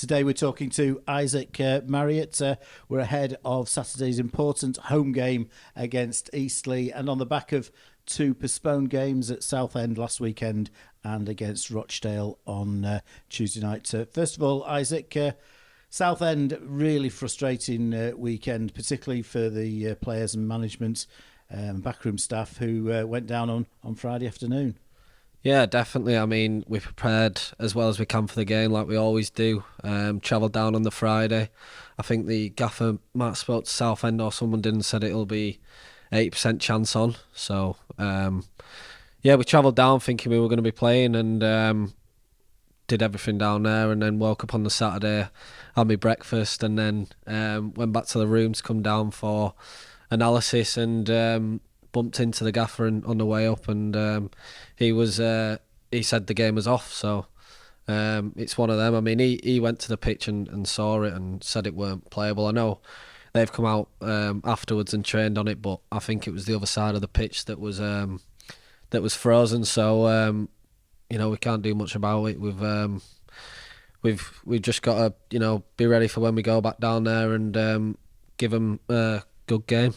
Today we're talking to Isaac Marriott. We're ahead of Saturday's important home game against Eastleigh, and on the back of two postponed games at Southend last weekend and against Rochdale on Tuesday night. First of all, Isaac, Southend, really frustrating weekend, particularly for the players and management and backroom staff who went down on Friday afternoon. Yeah, definitely. I mean, we prepared as well as we can for the game, like we always do. Travelled down on the Friday. I think the gaffer might have spoke to Southend or someone did and said it'll be 80% chance on. So, we travelled down thinking we were going to be playing and did everything down there, and then woke up on the Saturday, had my breakfast, and then went back to the room to come down for analysis and bumped into the gaffer on the way up, and he said the game was off. So it's one of them. I mean, he went to the pitch and saw it and said it weren't playable. I know they've come out afterwards and trained on it, but I think it was the other side of the pitch that was frozen. So we can't do much about it. We've just got to be ready for when we go back down there and give them a good game.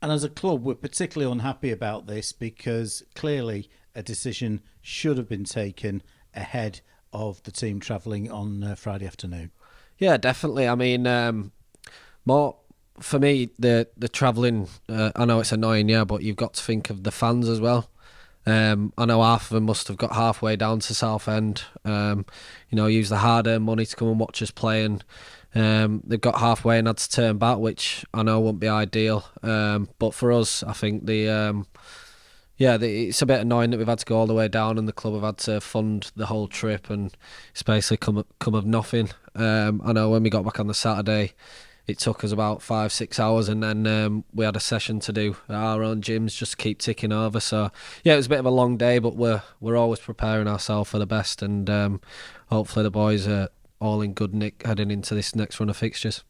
And as a club, we're particularly unhappy about this because clearly a decision should have been taken ahead of the team travelling on Friday afternoon. Yeah, definitely. I mean, more for me, the travelling, I know it's annoying, yeah, but you've got to think of the fans as well. I know half of them must have got halfway down to Southend, use the hard-earned money to come and watch us play, and they've got halfway and had to turn back, which I know wouldn't be ideal. But for us, I think it's a bit annoying that we've had to go all the way down and the club have had to fund the whole trip, and it's basically come of nothing. I know when we got back on the Saturday, it took us about 5-6 hours, and then we had a session to do at our own gyms just to keep ticking over. So yeah, it was a bit of a long day, but we're always preparing ourselves for the best, and hopefully the boys are all in good nick heading into this next run of fixtures.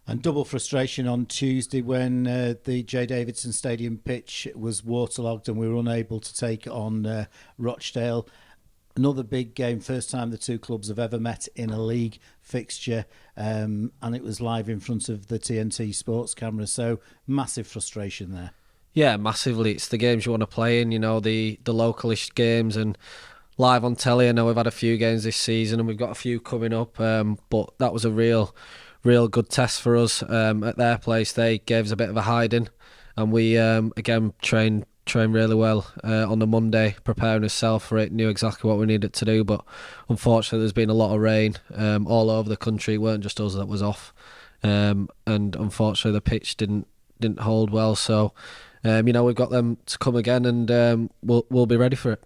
And double frustration on Tuesday when the J Davidson Stadium pitch was waterlogged and we were unable to take on Rochdale. Another big game, first time the two clubs have ever met in a league fixture, and it was live in front of the TNT Sports camera, so massive frustration there. Yeah, massively. It's the games you want to play in, the localish games, and live on telly. I know we've had a few games this season and we've got a few coming up, but that was a real good test for us at their place. They gave us a bit of a hiding, and we again trained really well on the Monday, preparing ourselves for it, knew exactly what we needed to do, but unfortunately there's been a lot of rain all over the country. It weren't just us that was off, and unfortunately the pitch didn't hold well, so we've got them to come again, and we'll be ready for it.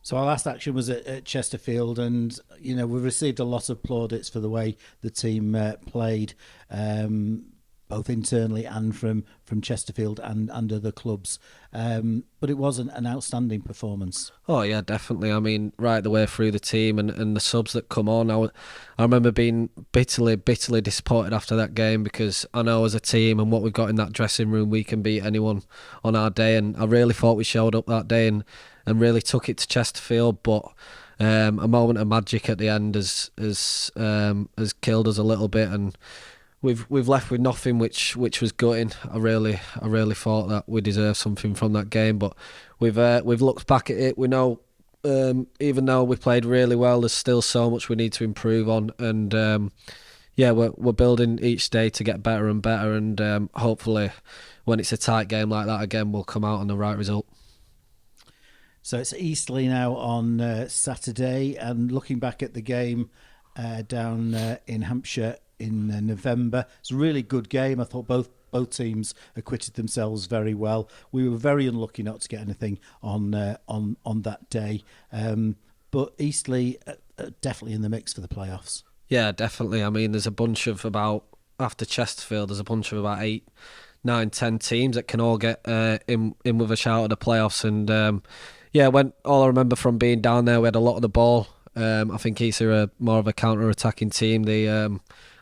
So our last action was at Chesterfield, and we received a lot of plaudits for the way the team played, both internally and from Chesterfield and other clubs. But it was an outstanding performance. Oh yeah, definitely. I mean, right the way through the team and the subs that come on. I remember being bitterly disappointed after that game, because I know as a team and what we've got in that dressing room, we can beat anyone on our day, and I really thought we showed up that day and really took it to Chesterfield, but a moment of magic at the end has killed us a little bit, and we've left with nothing, which was gutting. I really thought that we deserved something from that game, but we've looked back at it. We know even though we played really well, there's still so much we need to improve on, and we're building each day to get better and better, and hopefully when it's a tight game like that again, we'll come out on the right result. So it's Eastleigh now on Saturday, and looking back at the game down in Hampshire in November, it's a really good game. I thought both teams acquitted themselves very well. We were very unlucky not to get anything on that day, but Eastleigh definitely in the mix for the playoffs. Yeah, definitely. I mean, there's a bunch of after Chesterfield, there's a bunch of about 8, 9, 10 teams that can all get in with a shout at the playoffs, and when all I remember from being down there, we had a lot of the ball. I think Eastleigh are more of a counter-attacking team. They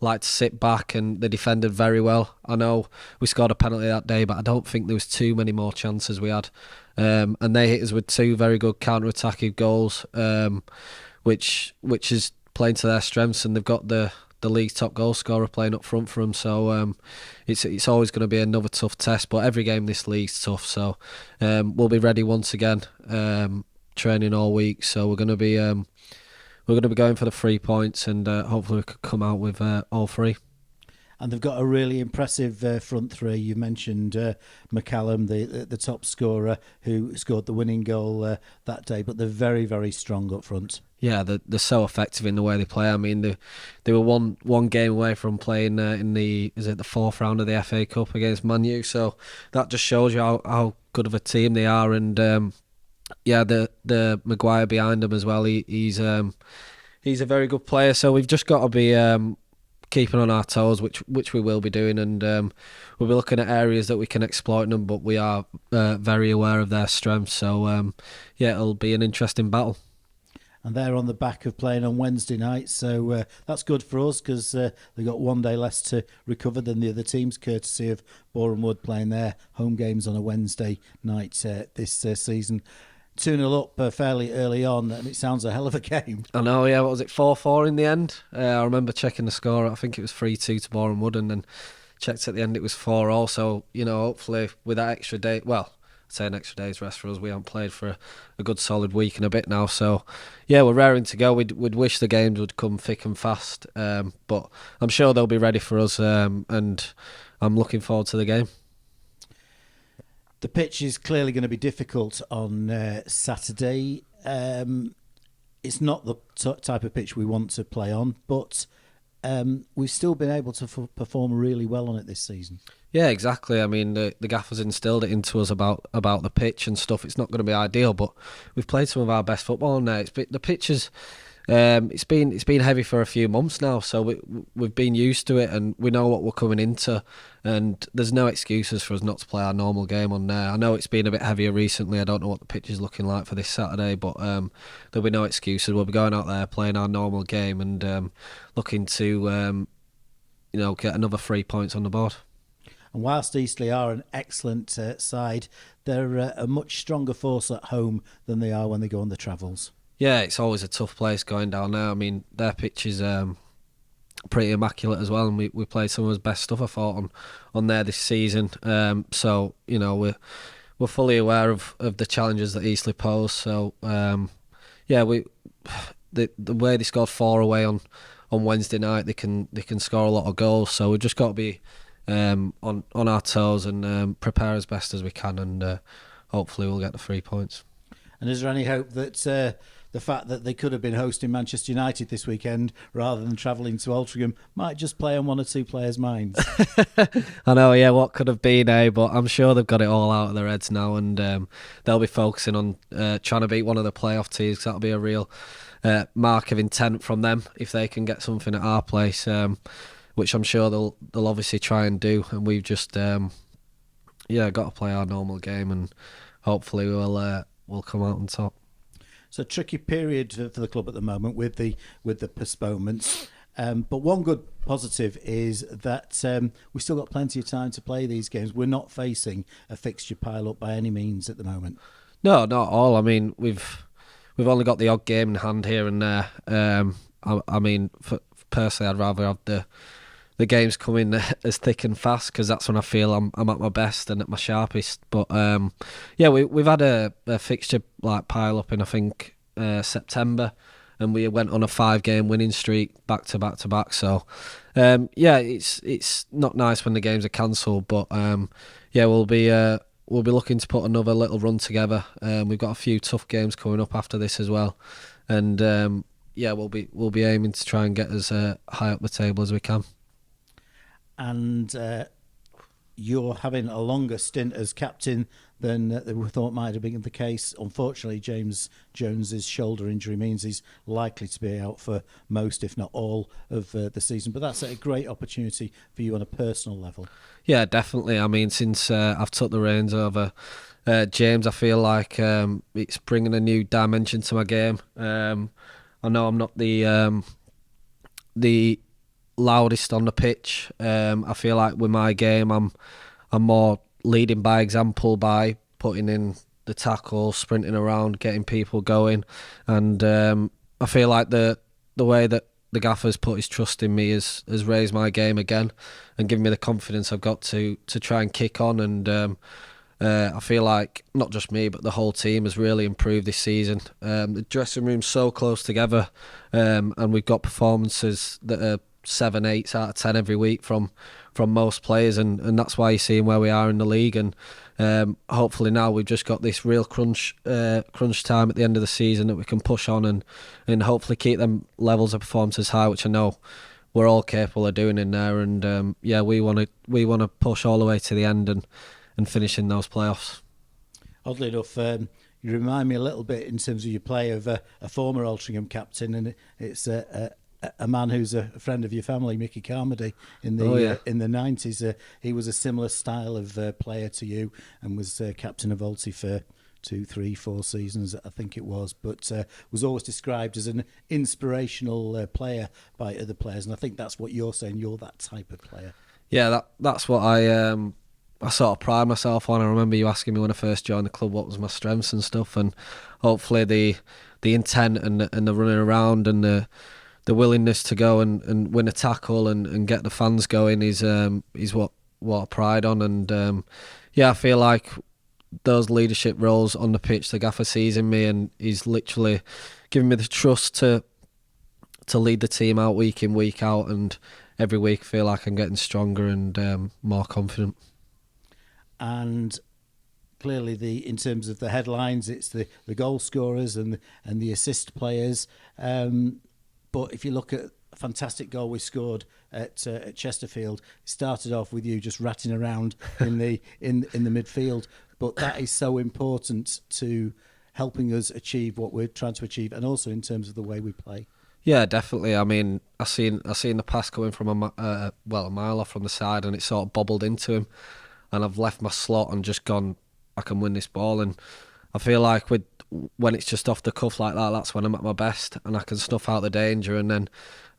like to sit back, and they defended very well. I know we scored a penalty that day, but I don't think there was too many more chances we had. And they hit us with 2 very good counter-attacking goals. which is playing to their strengths, and they've got the league top goal scorer playing up front for them. So it's always going to be another tough test. But every game this league's tough. So we'll be ready once again. Training all week, so we're going to be going for the 3 points, and hopefully we could come out with all three. And they've got a really impressive front three. You mentioned McCallum, the top scorer, who scored the winning goal that day, but they're very, very strong up front. Yeah, they're so effective in the way they play. I mean, they were one game away from playing in the fourth round of the FA Cup against Man U. So that just shows you how good of a team they are. And the Maguire behind him as well. He's a very good player. So we've just got to be keeping on our toes, which we will be doing, and we'll be looking at areas that we can exploit them. But we are very aware of their strengths. So it'll be an interesting battle. And they're on the back of playing on Wednesday night, so that's good for us because they've got one day less to recover than the other teams, courtesy of Boreham Wood playing their home games on a Wednesday night this season. 2-0 up fairly early on, and it sounds a hell of a game. I know, yeah. What was it, 4-4 in the end? I remember checking the score. I think it was 3-2 to Boreham Wood, and then checked at the end it was 4-4. So, hopefully with that extra day, well, I'd say an extra day's rest for us. We haven't played for a good solid week and a bit now. So, yeah, we're raring to go. We'd wish the games would come thick and fast, but I'm sure they'll be ready for us, and I'm looking forward to the game. The pitch is clearly going to be difficult on Saturday. It's not the type of pitch we want to play on, but we've still been able to perform really well on it this season. Yeah, exactly. I mean, the gaffer's instilled it into us about the pitch and stuff. It's not going to be ideal, but we've played some of our best football on there. The pitch is, it's been heavy for a few months now, so we've been used to it, and we know what we're coming into. And there's no excuses for us not to play our normal game on there. I know it's been a bit heavier recently. I don't know what the pitch is looking like for this Saturday, but there'll be no excuses. We'll be going out there playing our normal game and looking to get another 3 points on the board. And whilst Eastleigh are an excellent side, they're a much stronger force at home than they are when they go on the travels. Yeah, it's always a tough place going down there. I mean, their pitch is pretty immaculate as well, and we played some of his best stuff, I thought, on there this season. So we're fully aware of the challenges that Eastleigh pose. So the way they scored 4 away on Wednesday night, they can score a lot of goals. So we've just got to be on our toes and prepare as best as we can, and hopefully we'll get the 3 points. And is there any hope that the fact that they could have been hosting Manchester United this weekend rather than travelling to Altrincham might just play on one or two players' minds? I know, yeah, what could have been, but I'm sure they've got it all out of their heads now, and they'll be focusing on trying to beat one of the playoff teams. That'll be a real mark of intent from them if they can get something at our place, which I'm sure they'll obviously try and do. And we've just got to play our normal game, and hopefully we'll come out on top. It's a tricky period for the club at the moment with the postponements. But one good positive is that we've still got plenty of time to play these games. We're not facing a fixture pile-up by any means at the moment. No, not at all. I mean, we've only got the odd game in hand here and there. I mean, personally, I'd rather have the games come in as thick and fast, because that's when I feel I'm at my best and at my sharpest. But we've had a fixture like pile up in, I think, September, and we went on a 5-game winning streak back to back to back. So it's not nice when the games are cancelled, but we'll be looking to put another little run together. We've got a few tough games coming up after this as well, and we'll be aiming to try and get as high up the table as we can. And you're having a longer stint as captain than we thought might have been the case. Unfortunately, James Jones's shoulder injury means he's likely to be out for most, if not all, of the season. But that's a great opportunity for you on a personal level. Yeah, definitely. I mean, since I've took the reins over James, I feel like it's bringing a new dimension to my game. I know I'm not the loudest on the pitch. I feel like with my game, I'm more leading by example, by putting in the tackle, sprinting around, getting people going, and I feel like the way that the gaffer's put his trust in me has raised my game again and given me the confidence I've got to try and kick on. And I feel like not just me but the whole team has really improved this season. The dressing room's so close together, and we've got performances that are 7, 8 out of 10 every week from most players, and that's why you're seeing where we are in the league. And hopefully now we've just got this real crunch time at the end of the season that we can push on and hopefully keep them levels of performances high, which I know we're all capable of doing in there. And we want to push all the way to the end and finish in those playoffs. Oddly enough, you remind me a little bit in terms of your play of a former Altrincham captain, and it's a man who's a friend of your family, Mickey Carmody, in the 90s. He was a similar style of player to you, and was captain of Alty for 2, 3, 4 seasons, I think it was, but was always described as an inspirational player by other players, and I think that's what you're saying. You're that type of player. Yeah, that's what I sort of pride myself on. I remember you asking me when I first joined the club what was my strengths and stuff, and hopefully the intent and the running around and the willingness to go and win a tackle and get the fans going is what I pride on. And I feel like those leadership roles on the pitch, the gaffer sees in me, and he's literally giving me the trust to lead the team out week in, week out, and every week I feel like I'm getting stronger and more confident. And clearly, in terms of the headlines, it's the goal scorers and the assist players. But if you look at a fantastic goal we scored at Chesterfield, it started off with you just ratting around in the midfield. But that is so important to helping us achieve what we're trying to achieve, and also in terms of the way we play. Yeah, definitely. I mean, I seen the pass coming from a mile off from the side, and it sort of bobbled into him, and I've left my slot and just gone, I can win this ball. And I feel like when it's just off the cuff like that, that's when I'm at my best and I can snuff out the danger. And then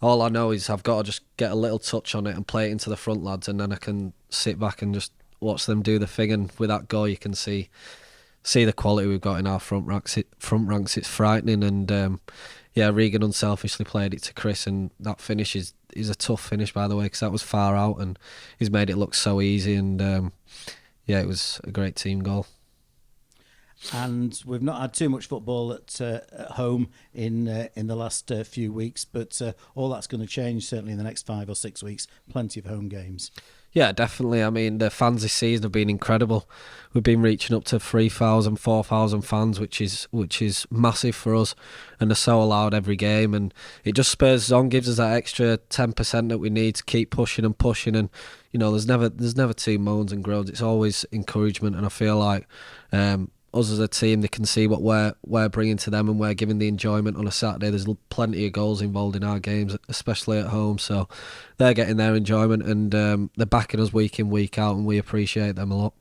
all I know is I've got to just get a little touch on it and play it into the front lads, and then I can sit back and just watch them do the thing. And with that goal, you can see the quality we've got in our front ranks. It's frightening. And Regan unselfishly played it to Chris, and that finish is a tough finish, by the way, because that was far out and he's made it look so easy. And it was a great team goal. And we've not had too much football at home in the last few weeks, but all that's going to change certainly in the next 5 or 6 weeks. Plenty of home games. Yeah, definitely. I mean, the fans this season have been incredible. We've been reaching up to 3,000, 4,000 fans, which is massive for us, and they're so loud every game, and it just spurs us on, gives us that extra 10% that we need to keep pushing and pushing. And there's never two moans and groans. It's always encouragement, and I feel like us as a team, they can see what we're bringing to them, and we're giving the enjoyment on a Saturday. There's plenty of goals involved in our games, especially at home, so they're getting their enjoyment, and they're backing us week in, week out, and we appreciate them a lot.